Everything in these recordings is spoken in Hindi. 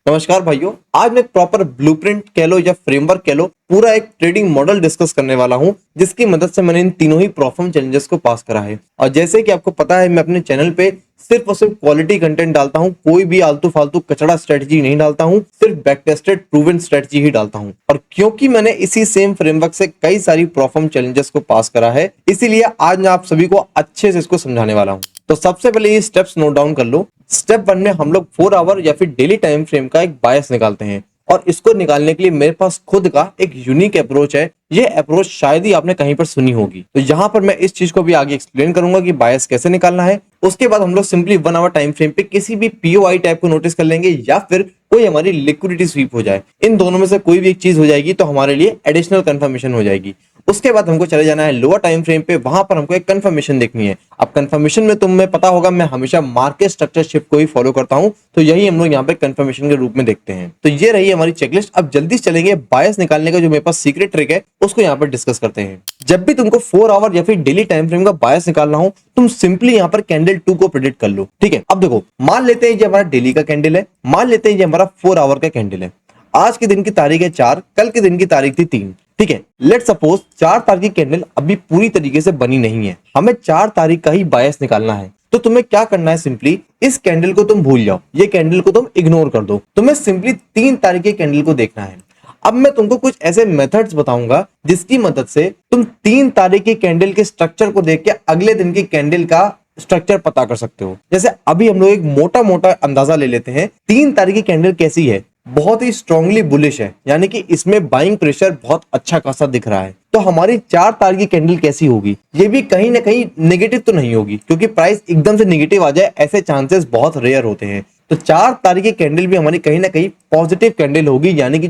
नमस्कार भाइयों, आज मैं एक प्रॉपर ब्लूप्रिंट कह लो या फ्रेमवर्क कह लो, पूरा एक ट्रेडिंग मॉडल डिस्कस करने वाला हूं, जिसकी मदद से मैंने इन तीनों ही परफॉर्म चैलेंजेस को पास करा है। और जैसे कि आपको पता है, मैं अपने चैनल पे सिर्फ और सिर्फ क्वालिटी कंटेंट डालता हूं, कोई भी आलतू फालतू कचड़ा स्ट्रेटजी नहीं डालता हूं, सिर्फ बैक टेस्टेड प्रूवन स्ट्रेटजी ही डालता हूं। और क्योंकि मैंने इसी सेम फ्रेमवर्क से कई सारी परफॉर्म चैलेंजेस को पास करा है, इसीलिए आज मैं आप सभी को अच्छे से इसको समझाने वाला हूं। तो सबसे पहले ये स्टेप्स नोट डाउन कर लो। स्टेप 1 में हम लोग 4 आवर या फिर डेली टाइम फ्रेम का एक बायस निकालते हैं, और इसको निकालने के लिए मेरे पास खुद का एक यूनिक अप्रोच है। ये अप्रोच शायद ही आपने कहीं पर सुनी होगी, तो यहाँ पर मैं इस चीज को भी आगे एक्सप्लेन करूंगा कि बायस कैसे निकालना है। उसके बाद हम लोग सिंपली 1 आवर टाइम फ्रेम पे किसी भी पीओआई टाइप को नोटिस कर लेंगे, या फिर कोई हमारी लिक्विडिटी स्वीप हो जाए। इन दोनों में से कोई भी एक चीज हो जाएगी तो हमारे लिए एडिशनल कंफर्मेशन हो जाएगी। उसके बाद हमको चले जाना है लोअर टाइम फ्रेम पे, वहां पर हमको एक कंफर्मेशन देखनी है। अब कंफर्मेशन में तुम्हें पता होगा, मैं हमेशा मार्केट स्ट्रक्चर शिफ्ट को ही फॉलो करता हूं, तो यही हम लोग यहाँ पे कंफर्मेशन के रूप में देखते हैं। तो ये रही हमारी चेकलिस्ट। अब जल्दी से चलेंगे बायस निकालने का जो मेरे पास सीक्रेट ट्रिक है, उसको यहाँ पर डिस्कस करते हैं। जब भी तुमको 4 आवर या फिर डेली टाइम फ्रेम का बायस निकालना हो, तुम सिंपली यहाँ पर कैंडल 2 को प्रेडिक्ट कर लो। ठीक है, अब देखो, मान लेते हैं ये हमारा डेली का कैंडल है, मान लेते हैं ये हमारा 4 आवर का कैंडल है। आज के दिन की तारीख है 4, कल के दिन की तारीख थी 3। ठीक है, लेट सपोज 4 तारीख की कैंडल अभी पूरी तरीके से बनी नहीं है, हमें 4 तारीख का ही बायस निकालना है। तो तुम्हें क्या करना है, सिंपली इस कैंडल को तुम भूल जाओ, ये कैंडल को तुम इग्नोर कर दो। तुम्हें सिंपली 3 तारीख के कैंडल को देखना है। अब मैं तुमको कुछ ऐसे मेथड्स बताऊंगा जिसकी मदद से तुम 3 तारीख की कैंडल के स्ट्रक्चर को देख के अगले दिन की कैंडल का स्ट्रक्चर पता कर सकते हो। जैसे अभी हम लोग एक मोटा मोटा अंदाजा ले लेते हैं, 3 तारीख की कैंडल कैसी है, बहुत ही स्ट्रांगली बुलिश है, यानी कि इसमें बाइंग प्रेशर बहुत अच्छा खासा दिख रहा है। तो हमारी 4 तारीख की कैंडल कैसी होगी, ये भी कहीं ना कहीं नेगेटिव तो नहीं होगी, क्योंकि प्राइस एकदम से नेगेटिव आ जाए ऐसे चांसेस बहुत रेयर होते हैं। तो 4 तारीख की कैंडल भी हमारी कहीं ना कहीं पॉजिटिव कैंडल होगी, यानी कि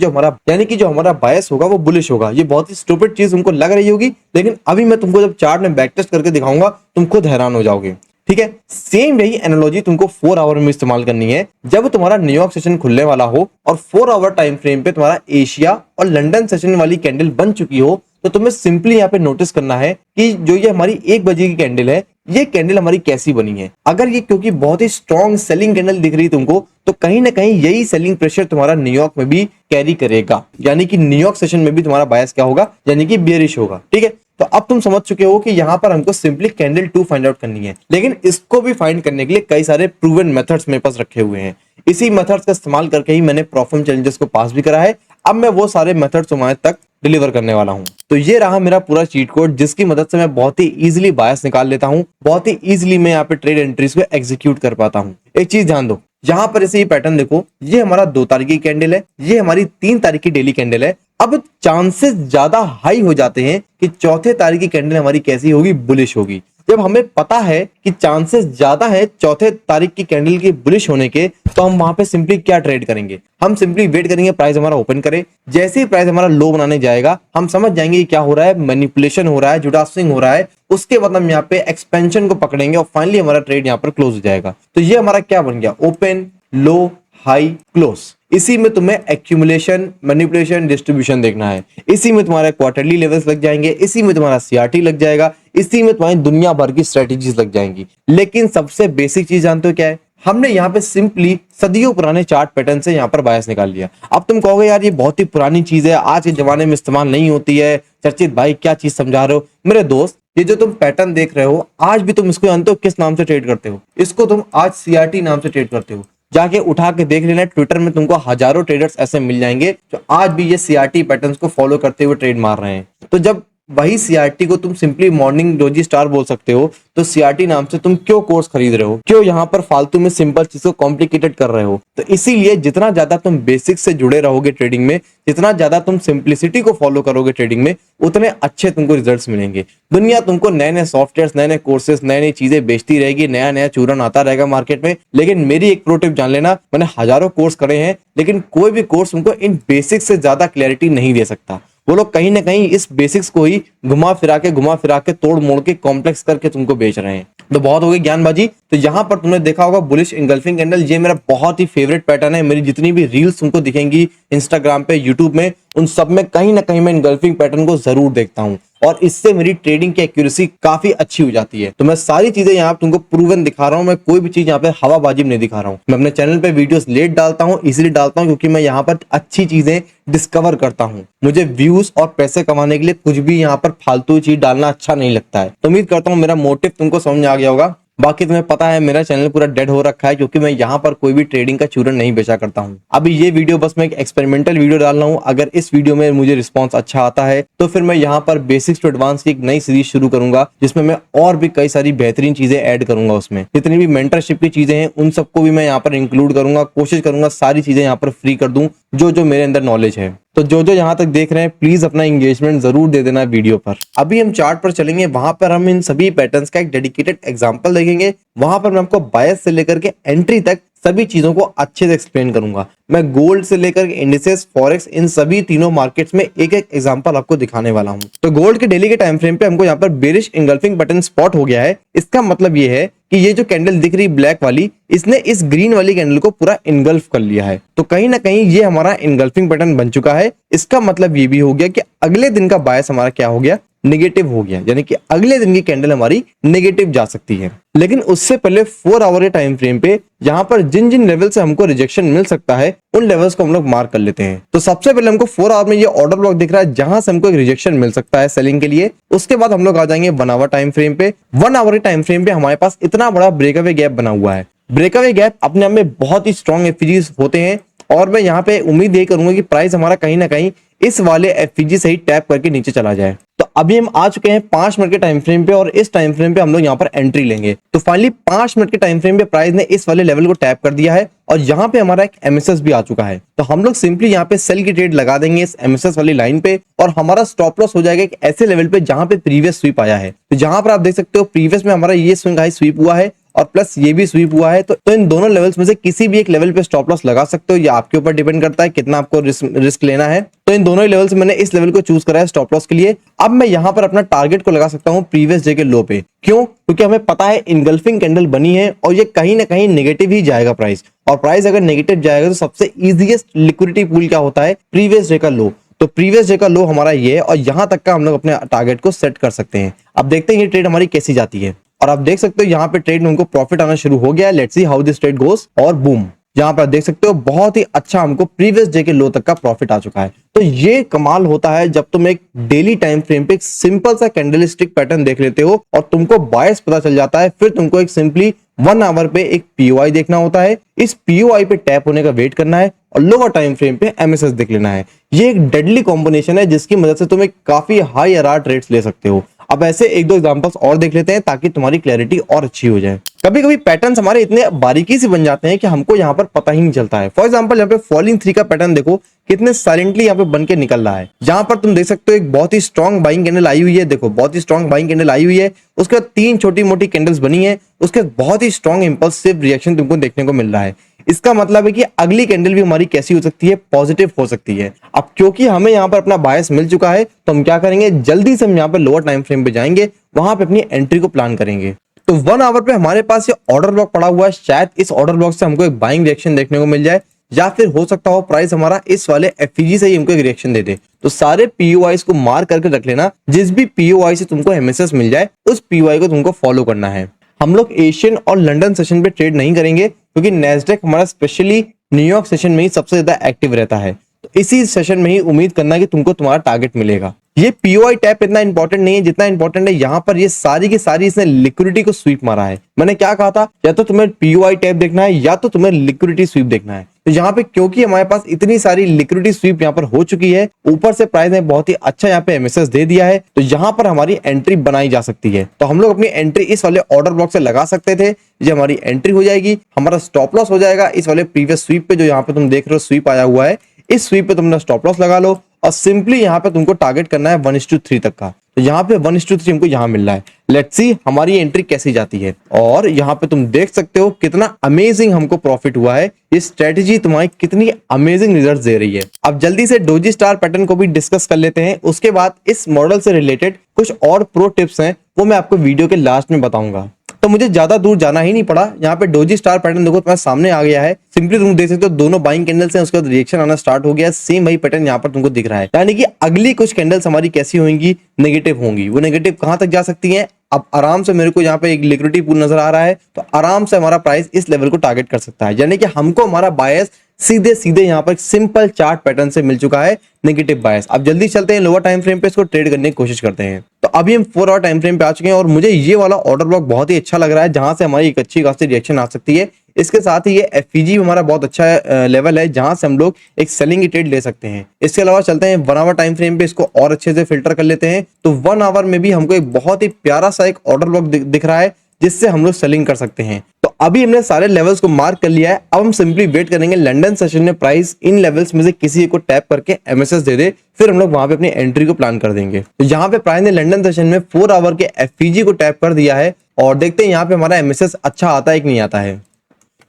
जो हमारा बायस होगा वो बुलिश होगा। ये बहुत ही स्टूपिड चीज उनको लग रही होगी, लेकिन अभी मैं तुमको जब चार्ट में बैक टेस्ट करके दिखाऊंगा, तुम खुद हैरान हो जाओगे। ठीक है, सेम यही एनालॉजी तुमको 4 आवर में इस्तेमाल करनी है। जब तुम्हारा न्यूयॉर्क सेशन खुलने वाला हो और 4 आवर टाइम फ्रेम पे तुम्हारा एशिया और लंदन सेशन वाली कैंडल बन चुकी हो, तो तुम्हें सिंपली यहाँ पे नोटिस करना है कि जो ये हमारी 1 बजे की कैंडल है, ये कैंडल हमारी कैसी बनी है। अगर ये क्योंकि बहुत ही स्ट्रॉन्ग सेलिंग कैंडल दिख रही तुमको, तो कहीं ना कहीं यही सेलिंग प्रेशर तुम्हारा न्यूयॉर्क में भी कैरी करेगा, यानी कि न्यूयॉर्क सेशन में भी तुम्हारा बायस क्या होगा, यानी कि बेयरिश होगा। ठीक है, तो अब तुम समझ चुके हो कि यहाँ पर हमको सिंपली कैंडल 2 फाइंड आउट करनी है, लेकिन इसको भी फाइंड करने के लिए कई सारे प्रूवन मेथड्स मेरे पास रखे हुए हैं। इसी मेथड्स का इस्तेमाल करके ही मैंने परफॉर्म चैलेंजेस को पास भी करा है। अब मैं वो सारे मेथड्स तुम्हारे तक डिलीवर करने वाला हूं। तो ये रहा मेरा पूरा चीट कोड, जिसकी मदद से मैं बहुत ही इजीली बायस निकाल लेता हूं, बहुत ही इजीली मैं यहाँ पे ट्रेड एंट्रीज को एग्जीक्यूट कर पाता हूं। एक चीज ध्यान दो, यहाँ पर ऐसे ये पैटर्न देखो, ये हमारा 2 तारीख की कैंडल है, ये हमारी 3 तारीख की डेली कैंडल है। अब चांसेस ज्यादा हाई हो जाते हैं कि 4थे तारीख की कैंडल हमारी कैसी होगी, बुलिश होगी। जब हमें पता है कि चांसेस ज्यादा है 4थे तारीख की कैंडल की बुलिश होने के, तो हम वहां पे सिंपली क्या ट्रेड करेंगे, हम सिंपली वेट करेंगे प्राइस हमारा ओपन करे। जैसे ही प्राइस हमारा लो बनाने जाएगा, हम समझ जाएंगे क्या हो रहा है, मैनिपुलेशन हो रहा है, जुडासिंग हो रहा है। उसके बाद हम यहाँ पे एक्सपेंशन को पकड़ेंगे और फाइनली हमारा ट्रेड यहाँ पर क्लोज हो जाएगा। तो ये हमारा क्या बन गया, ओपन लो हाई क्लोज। इसी में तुम्हें एक्यूमुलेशन, मैनिपुलेशन, डिस्ट्रीब्यूशन देखना है। इसी में तुम्हारे क्वार्टरली लेवल्स लग जाएंगे, इसी में तुम्हारा सीआरटी लग जाएगा, इसी में तुम्हारी दुनिया भर की स्ट्रेटेजीज लग जाएंगी। लेकिन सबसे बेसिक चीज जानते हो क्या है, हमने यहाँ पे सिंपली सदियों पुराने चार्ट पैटर्न से यहाँ पर बायस निकाल लिया। अब तुम कहोगे यार ये बहुत ही पुरानी चीज है, आज के जमाने में इस्तेमाल नहीं होती है, चर्चित भाई क्या चीज समझा रहे हो। मेरे दोस्त, ये जो तुम पैटर्न देख रहे हो, आज भी तुम इसको जानते हो किस नाम से ट्रेड करते हो, इसको तुम आज सीआरटी नाम से ट्रेड करते हो। जाके उठा के देख लेना, ट्विटर में तुमको हजारों ट्रेडर्स ऐसे मिल जाएंगे जो आज भी ये सीआरटी पैटर्न्स को फॉलो करते हुए ट्रेड मार रहे हैं। तो जब वही सीआरटी को तुम सिंपली मॉर्निंग डोजी स्टार बोल सकते हो, तो सीआरटी नाम से तुम क्यों कोर्स खरीद रहे हो, क्यों यहाँ पर फालतू में सिंपल चीज को कॉम्प्लिकेटेड कर रहे हो। तो इसीलिए जितना ज्यादा तुम बेसिक से जुड़े रहोगे ट्रेडिंग में, जितना ज्यादा तुम सिंप्लिसिटी को फॉलो करोगे ट्रेडिंग में, उतने अच्छे तुमको रिजल्ट्स मिलेंगे। दुनिया तुमको नए नए सॉफ्टवेयर, नए नए कोर्सेस, नई नई चीजें बेचती रहेगी, नया नया चूरन आता रहेगा मार्केट में। लेकिन मेरी एक प्रो टिप जान लेना, मैंने हजारों कोर्स करे हैं, लेकिन कोई भी कोर्स तुमको इन बेसिक्स से ज्यादा क्लैरिटी नहीं दे सकता। वो लोग कहीं ना कहीं इस बेसिक्स को ही घुमा फिरा के तोड़ मोड़ के कॉम्प्लेक्स करके तुमको बेच रहे हैं। तो बहुत हो गई ज्ञानबाजी। तो यहाँ पर तुमने देखा होगा बुलिश इंगल्फिंग कैंडल, ये मेरा बहुत ही फेवरेट पैटर्न है। मेरी जितनी भी रील्स तुमको दिखेंगी इंस्टाग्राम पे, यूट्यूब में, उन सब में कहीं ना कहीं मैं इंगल्फिंग पैटर्न को जरूर देखता हूँ और इससे मेरी ट्रेडिंग की एक्यूरेसी काफी अच्छी हो जाती है। तो मैं सारी चीजें यहाँ पे तुमको प्रूवन दिखा रहा हूँ, मैं कोई भी चीज यहाँ पे हवाबाजी में नहीं दिखा रहा हूँ। मैं अपने चैनल पे वीडियोस लेट डालता हूँ, इसलिए डालता हूँ क्योंकि मैं यहाँ पर अच्छी चीजें डिस्कवर करता हूँ। मुझे व्यूज और पैसे कमाने के लिए कुछ भी यहाँ पर फालतू चीज डालना अच्छा नहीं लगता है। तो उम्मीद करता हूँ मेरा मोटिव तुमको समझ में आ गया होगा। बाकी तुम्हें पता है मेरा चैनल पूरा डेड हो रखा है क्योंकि मैं यहाँ पर कोई भी ट्रेडिंग का चूरन नहीं बेचा करता हूँ। अभी ये वीडियो बस मैं एक एक्सपेरिमेंटल वीडियो डाल रहा हूँ। अगर इस वीडियो में मुझे रिस्पांस अच्छा आता है तो फिर मैं यहाँ पर बेसिक्स टू एडवांस की एक नई सीरीज शुरू करूंगा, जिसमें मैं और भी कई सारी बेहतरीन चीजें ऐड करूंगा। उसमें जितनी भी मेंटरशिप की चीजें हैं उन सबको भी मैं यहाँ पर इंक्लूड करूंगा। कोशिश करूंगा सारी चीजें यहाँ पर फ्री कर दूं जो जो मेरे अंदर नॉलेज है। तो जो जो यहाँ तक देख रहे हैं प्लीज अपना एंगेजमेंट जरूर दे देना वीडियो पर। अभी हम चार्ट पर चलेंगे, वहां पर हम इन सभी पैटर्न्स का एक डेडिकेटेड एग्जांपल देखेंगे। वहां पर मैं आपको बायस से लेकर के एंट्री तक सभी चीजों को अच्छे से एक्सप्लेन करूंगा। मैं गोल्ड से लेकर इंडिसेस, फॉरेक्स, इन सभी तीनों मार्केट्स में एक एक एग्जांपल आपको दिखाने वाला हूं। तो गोल्ड के डेली के टाइम फ्रेम पे हमको यहाँ पर बेरिश इंगल्फिंग पैटर्न स्पॉट हो गया है। इसका मतलब ये है कि ये जो कैंडल दिख रही ब्लैक वाली, इसने इस ग्रीन वाली कैंडल को पूरा इनगल्फ कर लिया है। तो कहीं ना कहीं ये हमारा इनगल्फिंग पैटर्न बन चुका है। इसका मतलब ये भी हो गया कि अगले दिन का बायस हमारा क्या हो गया, नेगेटिव हो गया, यानी कि अगले दिन की कैंडल हमारी नेगेटिव जा सकती है। लेकिन उससे पहले 4 आवर के टाइम फ्रेम पे यहाँ पर जिन जिन लेवल से हमको रिजेक्शन मिल सकता है उन लेवल्स को हम लोग मार्क कर लेते हैं। तो सबसे पहले हमको 4 आवर में ये ऑर्डर ब्लॉक दिख रहा है जहां से हमको एक रिजेक्शन मिल सकता है सेलिंग के लिए। उसके बाद हम लोग आ जाएंगे 1 आवर टाइम फ्रेम पे। 1 आवर के टाइम फ्रेम पे हमारे पास इतना बड़ा ब्रेकअवे गैप बना हुआ है। ब्रेकअवे गैप अपने आप में बहुत ही स्ट्रॉन्ग एफईजीज होते हैं और मैं यहाँ पे उम्मीद ये करूंगा कि प्राइस हमारा कहीं ना कहीं इस वाले एफईजी से ही टैप करके नीचे चला जाए। तो अभी हम आ चुके हैं 5 मिनट के टाइम फ्रेम पे और इस टाइम फ्रेम पे हम लोग यहाँ पर एंट्री लेंगे। तो फाइनली 5 मिनट के टाइम फ्रेम पे प्राइस ने इस वाले लेवल को टैप कर दिया है और यहाँ पे हमारा एक एमएसएस भी आ चुका है। तो हम लोग सिंपली यहाँ पे सेल की ट्रेड लगा देंगे इस एमएसएस वाली लाइन पे और हमारा स्टॉप लॉस हो जाएगा एक ऐसे लेवल पे जहां पे प्रीवियस स्वीप आया है। तो जहां पर आप देख सकते हो प्रीवियस में हमारा ये स्विंग हाई स्वीप हुआ है और प्लस ये भी स्वीप हुआ है। तो इन दोनों लेवल्स में से किसी भी एक लेवल पे स्टॉप लॉस लगा सकते हो, या आपके ऊपर डिपेंड करता है कितना आपको रिस्क लेना है। तो इन दोनों लेवल्स मैंने इस लेवल को चूज करा है स्टॉप लॉस के लिए। अब मैं यहाँ पर अपना टारगेट को लगा सकता हूँ प्रीवियस डे के लो पे। क्यों? क्योंकि हमें पता है इनगल्फिंग कैंडल बनी है और ये कहीं ना कहीं नेगेटिव ही जाएगा प्राइस, और प्राइस अगर नेगेटिव जाएगा तो सबसे इजीएस्ट लिक्विडिटी पूल क्या होता है, प्रीवियस डे का लो। तो प्रीवियस डे का लो हमारा ये है और यहां तक का हम लोग अपने टारगेट को सेट कर सकते हैं। अब देखते हैं ये ट्रेड हमारी कैसी जाती है। और आप देख सकते हो यहाँ पे ट्रेड में उनको प्रॉफिट आना शुरू हो गया है। Let's see how this trade goes. और बूम, यहाँ पर देख सकते हो बहुत ही अच्छा हमको प्रीवियस डे के लो तक का प्रॉफिट आ चुका है। तो ये कमाल होता है जब तुम एक डेली टाइम फ्रेम पे एक सिंपल सा कैंडलस्टिक पैटर्न देख लेते हो और तुमको बायस पता चल जाता है। फिर तुमको एक सिंपली 1 आवर पे एक पीओआई देखना होता है, इस पीओआई पे टैप होने का वेट करना है और लोअर टाइम फ्रेम पे एमएसएस देख लेना है। ये एक डेडली कॉम्बिनेशन है जिसकी मदद से तुम एक काफी हाई आरआर ट्रेड्स ले सकते हो। अब ऐसे एक दो एग्जांपल्स और देख लेते हैं ताकि तुम्हारी क्लैरिटी और अच्छी हो जाए। कभी कभी पैटर्न्स हमारे इतने बारीकी से बन जाते हैं कि हमको यहाँ पर पता ही नहीं चलता है। फॉर एग्जांपल यहाँ पे फॉलिंग 3 का पैटर्न देखो कितने साइलेंटली यहाँ पे बन के निकल रहा है। यहाँ पर तुम देख सकते हो एक बहुत ही स्ट्रॉन्ग बाइंग कैंडल आई हुई है। देखो बहुत ही स्ट्रॉन्ग बाइंग कैंडल आई हुई है, उसके बाद 3 छोटी मोटी कैंडल्स बनी है, उसके बाद बहुत ही स्ट्रॉन्ग इंपल्सिव रिएक्शन तुमको देखने को मिल रहा है। इसका मतलब है कि अगली कैंडल भी हमारी कैसी हो सकती है, पॉजिटिव हो सकती है। अब क्योंकि हमें यहाँ पर अपना बायस मिल चुका है तो हम क्या करेंगे, जल्दी से हम यहाँ पर लोअर टाइम फ्रेम पे जाएंगे, वहां पे अपनी एंट्री को प्लान करेंगे। तो 1 आवर पे हमारे पास ये ऑर्डर ब्लॉक पड़ा हुआ है। शायद इस ऑर्डर ब्लॉक से हमको एक बाइंग रिएक्शन देखने को मिल जाए, या फिर हो सकता हो प्राइस हमारा इस वाले एफईजी से ही हमको एक रिएक्शन दे दे। तो सारे पीओआईस को मार्क करके रख लेना। जिस भी पीओआई से तुमको एमएसएस मिल जाए उस पीओआई को तुमको फॉलो करना है। हम लोग एशियन और लंदन सेशन पे ट्रेड नहीं करेंगे क्योंकि नैस्डैक हमारा स्पेशली न्यूयॉर्क सेशन में ही सबसे ज्यादा एक्टिव रहता है। तो इसी सेशन में ही उम्मीद करना कि तुमको तुम्हारा टारगेट मिलेगा। ये पीओआई टैप इतना इंपॉर्टेंट नहीं है जितना इंपॉर्टेंट है यहाँ पर ये सारी की सारी इसने लिक्विडिटी को स्वीप मारा है। मैंने क्या कहा था, या तो तुम्हें पीओआई टैप देखना है या तो तुम्हें लिक्विडिटी स्वीप देखना है। तो यहाँ पे क्योंकि हमारे पास इतनी सारी लिक्विडिटी स्वीप यहाँ पर हो चुकी है, ऊपर से प्राइस ने बहुत ही अच्छा यहाँ पे एमएसएस दे दिया है, तो यहाँ पर हमारी एंट्री बनाई जा सकती है। तो हम लोग अपनी एंट्री इस वाले ऑर्डर ब्लॉक से लगा सकते थे। ये हमारी एंट्री हो जाएगी, हमारा स्टॉप लॉस हो जाएगा इस वाले प्रीवियस स्वीप पे जो यहाँ पे तुम देख रहे हो स्वीप आया हुआ है। इस स्वीप पे तुमने स्टॉप लॉस लगा लो और सिंपली यहाँ पे तुमको टारगेट करना है 1:3 तक का। तो यहाँ पे 1:3 हमको यहाँ मिल रहा है। लेट्स सी हमारी एंट्री कैसी जाती है। और यहाँ पे तुम देख सकते हो कितना अमेजिंग हमको प्रॉफिट हुआ है। ये स्ट्रेटेजी तुम्हारी कितनी अमेजिंग रिजल्ट दे रही है। अब जल्दी से डोजी स्टार पैटर्न को भी डिस्कस कर लेते हैं। उसके बाद इस मॉडल से रिलेटेड कुछ और प्रो टिप्स हैं, वो मैं आपको वीडियो के लास्ट में बताऊंगा। तो मुझे ज्यादा दूर जाना ही नहीं पड़ा। यहाँ पे डोजी स्टार पैटर्न देखो तुम्हारे सामने आ गया है। सिंपली तुम देख सकते हो दोनों बाइंग कैंडल्स हैं, उसके बाद रिएक्शन आना स्टार्ट हो गया। सेम वही पैटर्न यहाँ पर तुमको दिख रहा है, यानी कि अगली कुछ कैंडल्स हमारी कैसी होंगी, नेगेटिव होंगी। वो नेगेटिव कहां तक जा सकती है, अब आराम से मेरे को यहाँ पे एक लिक्विडिटी पूल नजर आ रहा है, तो आराम से हमारा प्राइस इस लेवल को टारगेट कर सकता है। यानी कि हमको हमारा बायस सीधे सीधे यहाँ पर सिंपल चार्ट पैटर्न से मिल चुका है, नेगेटिव बायस। अब जल्दी चलते हैं लोअर टाइम फ्रेम पे, इसको ट्रेड करने की कोशिश करते हैं। तो अभी हम 4 आवर टाइम फ्रेम पे आ चुके हैं और मुझे ये वाला ऑर्डर ब्लॉक बहुत ही अच्छा लग रहा है, जहां से हमारी एक अच्छी खासी रिएक्शन आ सकती है। इसके साथ ही ये एफईजी हमारा बहुत अच्छा लेवल है, जहां से हम लोग एक सेलिंग की ट्रेड ले सकते हैं। इसके अलावा चलते हैं 1 आवर टाइम फ्रेम पे, इसको और अच्छे से फिल्टर कर लेते हैं। तो 1 आवर में भी हमको एक बहुत ही प्यारा सा एक ऑर्डर ब्लॉक दिख रहा है, जिससे हम लोग सेलिंग कर सकते हैं। तो अभी हमने सारे लेवल्स को मार्क कर लिया है। अब हम सिंपली वेट करेंगे लंदन सेशन में प्राइस इन लेवल्स में से किसी एक को टैप करके एमएसएस दे दे, फिर हम लोग वहां पे अपनी एंट्री को प्लान कर देंगे। तो यहाँ पे प्राइस ने लंदन सेशन में 4 आवर के एफईजी को टैप कर दिया है और देखते हैं यहाँ पे हमारा एमएसएस अच्छा आता है कि नहीं आता है।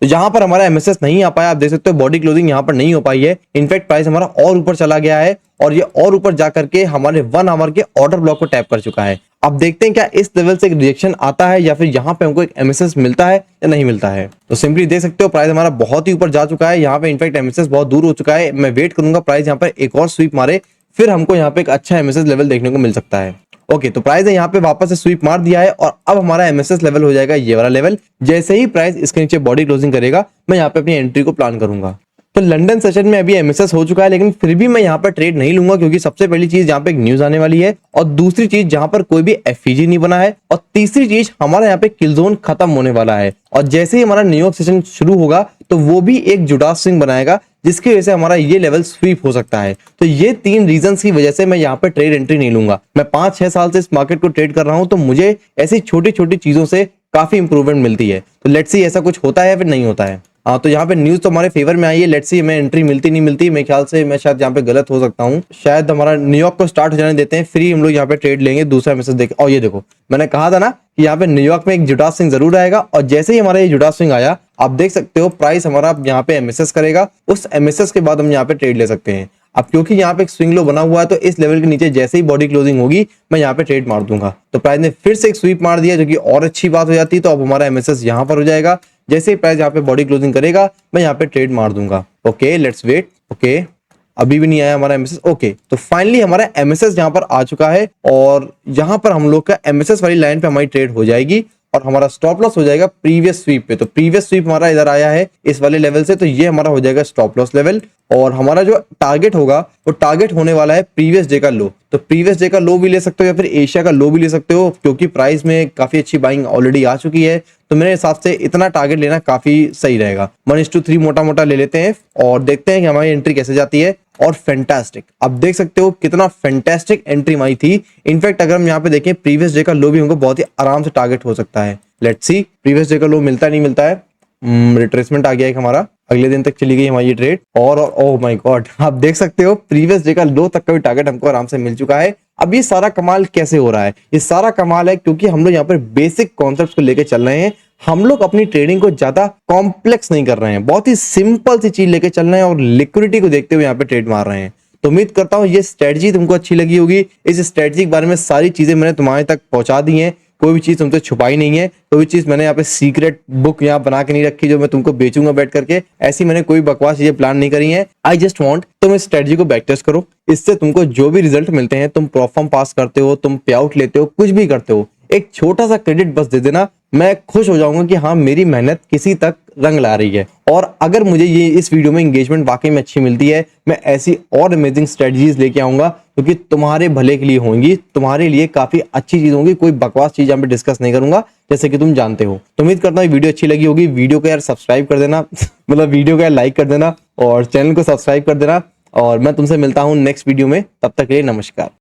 तो यहाँ पर हमारा एमएसएस नहीं आ पाया, आप देख सकते हो बॉडी क्लोजिंग यहाँ पर नहीं हो पाई है। इनफैक्ट प्राइस हमारा और ऊपर चला गया है और ये और ऊपर जाकर के हमारे 1 आवर के ऑर्डर ब्लॉक को टैप कर चुका है। अब देखते हैं क्या इस लेवल से एक रिएक्शन आता है या फिर यहाँ पे हमको एक एमएसएस मिलता है या नहीं मिलता है। तो सिंपली देख सकते हो प्राइस हमारा बहुत ही ऊपर जा चुका है, यहाँ पे इनफैक्ट एमएसएस बहुत दूर हो चुका है। मैं वेट करूंगा प्राइस यहाँ पर एक और स्वीप मारे, फिर हमको यहाँ पे एक अच्छा एमएसएस लेवल देखने को मिल सकता है। ओके, तो प्राइस ने यहाँ पे वापस से स्वीप मार दिया है और अब हमारा एमएसएस लेवल हो जाएगा ये वाला लेवल। जैसे ही प्राइस इसके नीचे बॉडी क्लोजिंग करेगा, मैं यहाँ पे अपनी एंट्री को प्लान करूंगा। तो लंदन सेशन में अभी एमएसएस हो चुका है, लेकिन फिर भी मैं यहाँ पर ट्रेड नहीं लूंगा, क्योंकि सबसे पहली चीज यहाँ पे एक न्यूज आने वाली है और दूसरी चीज जहां पर कोई भी एफईजी नहीं बना है और तीसरी चीज हमारा यहाँ पे किल जोन खत्म होने वाला है। और जैसे ही हमारा न्यूयॉर्क सेशन शुरू होगा तो वो भी एक जुडास स्विंग बनाएगा, जिसकी वजह से हमारा ये लेवल स्वीप हो सकता है। तो ये 3 रीजंस की वजह से मैं यहाँ पे ट्रेड एंट्री नहीं लूंगा। मैं 5-6 साल से इस मार्केट को ट्रेड कर रहा हूं, तो मुझे ऐसी छोटी छोटी चीजों से काफी इंप्रूवमेंट मिलती है। तो लेट्स सी ऐसा कुछ होता है या फिर नहीं होता है। हाँ, तो यहाँ पे न्यूज तो हमारे फेवर में आई है। लेट्स सी हमें एंट्री मिलती नहीं मिलती। मेरे ख्याल से मैं शायद यहाँ पे गलत हो सकता हूँ। शायद हमारा न्यूयॉर्क को स्टार्ट हो जाने देते हैं, फिर हम लोग यहाँ पे ट्रेड लेंगे। दूसरा मैसेज देख, और ये देखो मैंने कहा था ना कि यहाँ पे न्यूयॉर्क में एक जुड़ा स्विंग जरूर आएगा, और जैसे ही हमारा ये जुड़ा स्विंग आया, आप देख सकते हो प्राइस हमारा यहाँ पे एमएसएस करेगा। उस एमएसएस के बाद हम यहाँ पे ट्रेड ले सकते हैं। अब क्योंकि यहाँ पे एक स्विंग लो बना हुआ है, तो इस लेवल के नीचे जैसे ही बॉडी क्लोजिंग होगी, मैं यहाँ पे ट्रेड मार दूंगा। तो प्राइस ने फिर से एक स्वीप मार दिया, जो कि और अच्छी बात हो जाती। तो अब हमारा एमएसएस यहाँ पर हो जाएगा। जैसे ही प्राइस यहाँ पे बॉडी क्लोजिंग करेगा, मैं यहाँ पे ट्रेड मार दूंगा। Okay, let's wait. ओके, अभी भी नहीं आया हमारा एमएसएस। ओके, तो फाइनली हमारा एमएसएस यहाँ पर आ चुका है और यहाँ पर हम लोग का एमएसएस वाली लाइन पे हमारी ट्रेड हो जाएगी और हमारा स्टॉप लॉस हो जाएगा प्रीवियस स्वीप पे। तो प्रीवियस स्वीप हमारा इधर आया है इस वाले लेवल से, तो ये हमारा हो जाएगा स्टॉप लॉस लेवल। और हमारा जो टारगेट होगा वो टारगेट होने वाला है प्रीवियस डे का लो। तो प्रीवियस डे का लो भी ले सकते हो या फिर एशिया का लो भी ले सकते हो, क्योंकि प्राइस में काफी अच्छी बाइंग ऑलरेडी आ चुकी है। तो मेरे हिसाब से इतना टारगेट लेना काफी सही रहेगा। 1:3 मोटा मोटा ले लेते हैं और देखते हैं कि हमारी एंट्री कैसे जाती है। और फैंटास्टिक, आप देख सकते हो कितना फैंटास्टिक एंट्री हमारी थी। इनफैक्ट अगर हम यहाँ पे देखें, प्रीवियस डे का लो भी हमको बहुत ही आराम से टारगेट हो सकता है। लेट्स सी प्रीवियस डे का लो मिलता नहीं मिलता है। रिट्रेसमेंट आ गया है हमारा, अगले दिन तक चली गई हमारी ये ट्रेड। और ओह माय गॉड, आप देख सकते हो प्रीवियस डे का लो तक का भी टारगेट हमको आराम से मिल चुका है। अब ये सारा कमाल कैसे हो रहा है? ये सारा कमाल है क्योंकि हम लोग यहाँ पर बेसिक कॉन्सेप्ट्स को लेकर चल रहे हैं। हम लोग अपनी ट्रेडिंग को ज्यादा कॉम्प्लेक्स नहीं कर रहे हैं, बहुत ही सिंपल सी चीज लेके चल रहे हैं और लिक्विडिटी को देखते हुए यहाँ पे ट्रेड मार रहे हैं। तो उम्मीद करता हूँ ये स्ट्रेटजी तुमको अच्छी लगी होगी। इस स्ट्रेटजी के बारे में सारी चीजें मैंने तुम्हारे तक पहुंचा दी हैं, कोई भी चीज तुमसे छुपाई नहीं है। कोई भी चीज मैंने यहाँ पे सीक्रेट बुक यहाँ बना के नहीं रखी जो मैं तुमको बेचूंगा बैठ करके। ऐसी मैंने कोई बकवास चीजें प्लान नहीं करी है। आई जस्ट वांट तुम इस स्ट्रेटजी को बैक टेस्ट करो। इससे तुमको जो भी रिजल्ट मिलते हैं, तुम प्रोफॉर्म पास करते हो, तुम पे आउट लेते हो, कुछ भी करते हो, एक छोटा सा क्रेडिट बस दे देना, मैं खुश हो जाऊंगा कि हाँ मेरी मेहनत किसी तक रंग ला रही है। और अगर मुझे ये इस वीडियो में एंगेजमेंट वाकई में अच्छी मिलती है, मैं ऐसी और अमेजिंग स्ट्रेटजीज लेके आऊंगा क्योंकि तुम्हारे भले के लिए होंगी, तुम्हारे लिए काफी अच्छी चीज होंगी। कोई बकवास चीज यहाँ पे डिस्कस नहीं करूंगा, जैसे कि तुम जानते हो। तो उम्मीद करता हूँ वीडियो अच्छी लगी होगी। वीडियो को यार सब्सक्राइब कर देना मतलब वीडियो को यार लाइक कर देना और चैनल को सब्सक्राइब कर देना। और मैं तुमसे मिलता हूँ नेक्स्ट वीडियो में, तब तक के लिए नमस्कार।